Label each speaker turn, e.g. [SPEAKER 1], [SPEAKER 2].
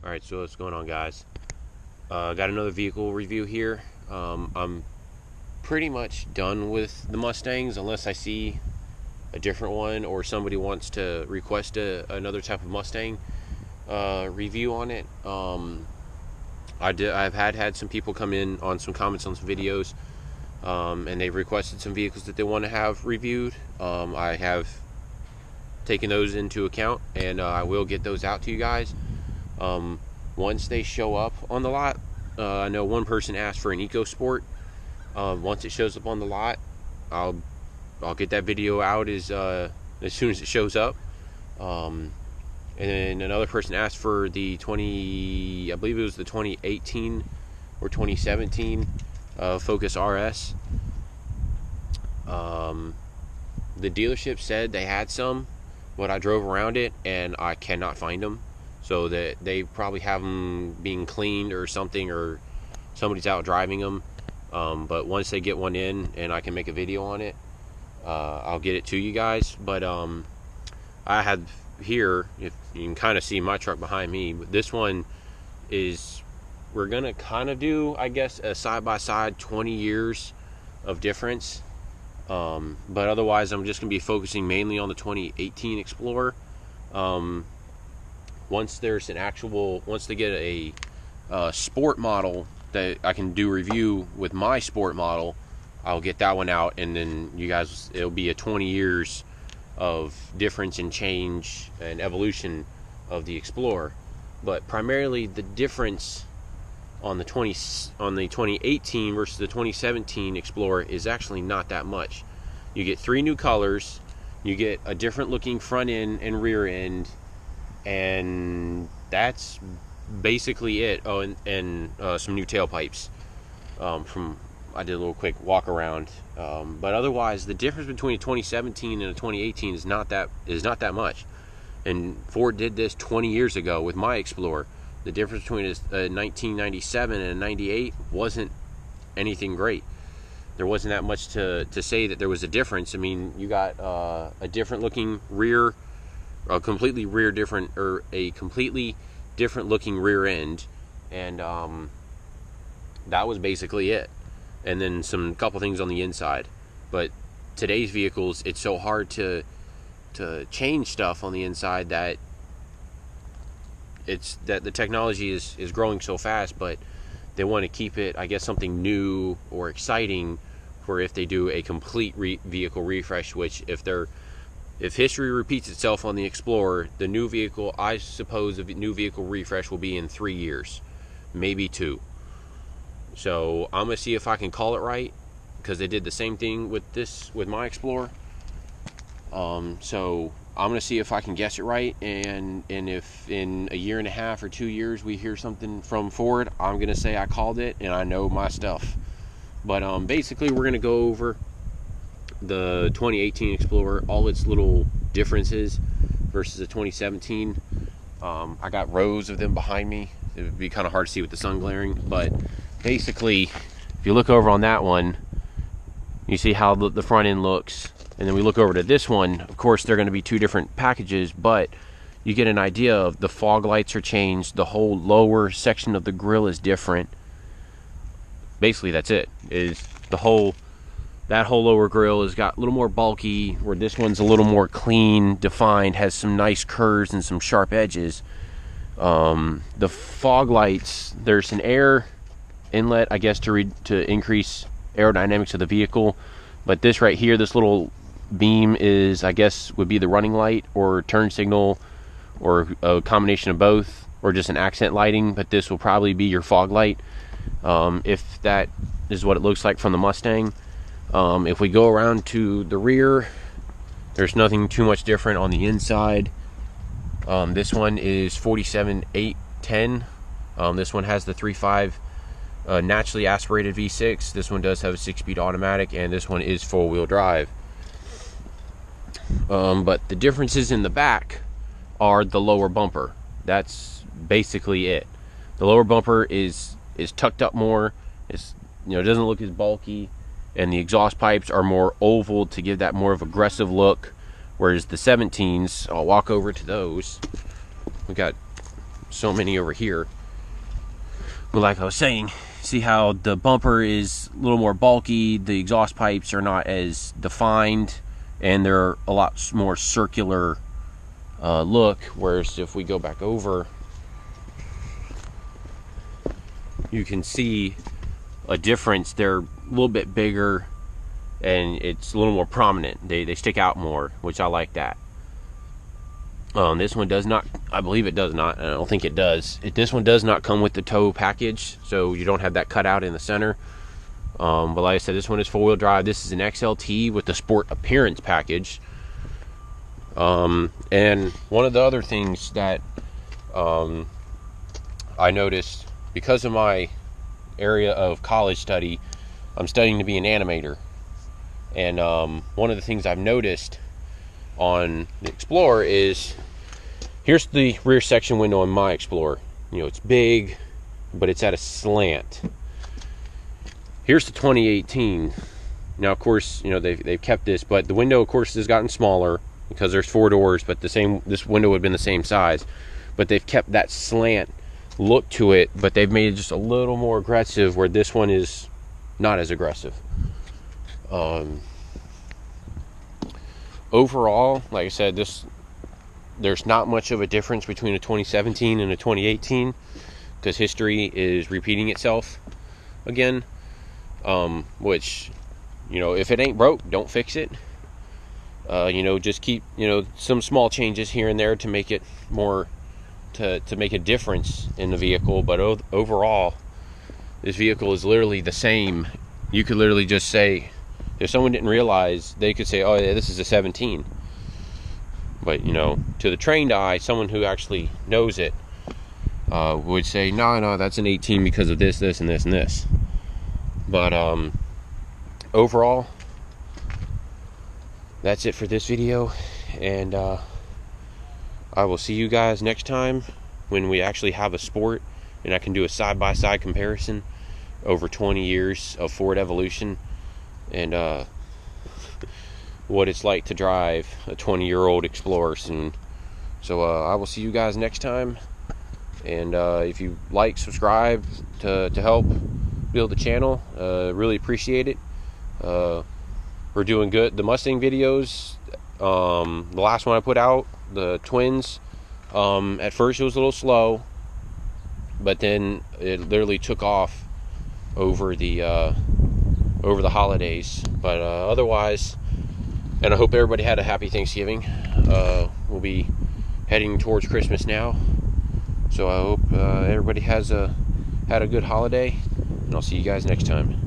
[SPEAKER 1] Alright, so what's going on, guys? Got another vehicle review here. I'm pretty much done with the Mustangs unless I see a different one or somebody wants to request another type of Mustang review on it. I've had some people come in on some comments on some videos, and they've requested some vehicles that they want to have reviewed. I have taken those into account, and I will get those out to you guys once they show up on the lot. I know one person asked for an EcoSport. Once it shows up on the lot, I'll get that video out as soon as it shows up. And then another person asked for the I believe it was the 2018 or 2017 Focus RS. The dealership said they had some, but I drove around it and I cannot find them. So that they probably have them being cleaned or something, or somebody's out driving them. But once they get one in and I can make a video on it, I'll get it to you guys. But I had here, if you can kind of see my truck behind me, but this one is, we're gonna kind of do, I guess, a side-by-side 20 years of difference. But otherwise I'm just gonna be focusing mainly on the 2018 Explorer. Once they get a sport model that I can do review with my sport model, I'll get that one out, and then you guys, it'll be a 20 years of difference and change and evolution of the Explorer. But primarily the difference on the 2018 versus the 2017 Explorer is actually not that much. You get 3 new colors, you get a different looking front end and rear end, and that's basically it. Oh, and some new tailpipes. I did a little quick walk around, but otherwise the difference between a 2017 and a 2018 is not that much. And Ford did this 20 years ago with my Explorer. The difference between a 1997 and a 98 wasn't anything great. There wasn't that much to say that there was a difference. I mean, you got a different looking rear, a completely different looking rear end, and that was basically it. And then some couple things on the inside. But today's vehicles, it's so hard to change stuff on the inside that the technology is growing so fast, but they want to keep it, I guess, something new or exciting for if they do a complete vehicle refresh. Which if history repeats itself on the Explorer, the new vehicle, I suppose the new vehicle refresh will be in 3 years, maybe 2. So I'm gonna see if I can call it right, because they did the same thing with my Explorer. So I'm gonna see if I can guess it right, and if in a year and a half or 2 years we hear something from Ford, I'm gonna say I called it and I know my stuff. But basically we're gonna go over the 2018 Explorer, all its little differences versus the 2017. I got rows of them behind me. It would be kind of hard to see with the sun glaring, but basically if you look over on that one, you see how the front end looks, and then we look over to this one. Of course they're going to be 2 different packages, but you get an idea of the fog lights are changed, the whole lower section of the grille is different. Basically that's it. That whole lower grille has got a little more bulky, where this one's a little more clean, defined, has some nice curves and some sharp edges. The fog lights, there's an air inlet, I guess, to increase aerodynamics of the vehicle. But this right here, this little beam is, I guess, would be the running light or turn signal, or a combination of both, or just an accent lighting. But this will probably be your fog light, if that is what it looks like from the Mustang. If we go around to the rear, there's nothing too much different on the inside. This one is 47.810. This one has the 3.5 naturally aspirated V6. This one does have a 6-speed automatic, and this one is 4-wheel drive. But the differences in the back are the lower bumper. That's basically it. The lower bumper is tucked up more. It's, it doesn't look as bulky, and the exhaust pipes are more oval to give that more of aggressive look. Whereas the 17s, I'll walk over to those. We got so many over here. But like I was saying, see how the bumper is a little more bulky, the exhaust pipes are not as defined, and they're a lot more circular look. Whereas if we go back over, you can see a difference. They're a little bit bigger and it's a little more prominent. They stick out more, which I like that. This one does not, I believe it does not, I don't think it does. This one does not come with the tow package, so you don't have that cut out in the center. But like I said, this one is 4-wheel drive. This is an XLT with the Sport Appearance package. And one of the other things that I noticed, because of my area of college study, I'm studying to be an animator. And one of the things I've noticed on the Explorer is, here's the rear section window on my Explorer. You know, it's big, but it's at a slant. Here's the 2018. Now, of course, you know, they've kept this, but the window, of course, has gotten smaller because there's 4 doors, but this window would have been the same size. But they've kept that slant look to it, but they've made it just a little more aggressive, where this one is not as aggressive. Overall, like I said, there's not much of a difference between a 2017 and a 2018, because history is repeating itself again. Which, you know, if it ain't broke, don't fix it. You know, just keep, you know, some small changes here and there to make it more, to make a difference in the vehicle. But overall, this vehicle is literally the same. You could literally just say, if someone didn't realize, they could say, oh yeah, this is a 17. But, you know, to the trained eye, someone who actually knows it would say, no, that's an 18 because of this, this, and this, and this. But overall, that's it for this video. And I will see you guys next time when we actually have a Sport and I can do a side-by-side comparison over 20 years of Ford evolution, and what it's like to drive a 20-year-old Explorer soon. So I will see you guys next time. And if you like, subscribe to help build the channel. Really appreciate it. We're doing good. The Mustang videos, the last one I put out, the twins, at first it was a little slow, but then it literally took off over the holidays. But otherwise, and I hope everybody had a happy Thanksgiving. We'll be heading towards Christmas now, so I hope everybody had a good holiday, and I'll see you guys next time.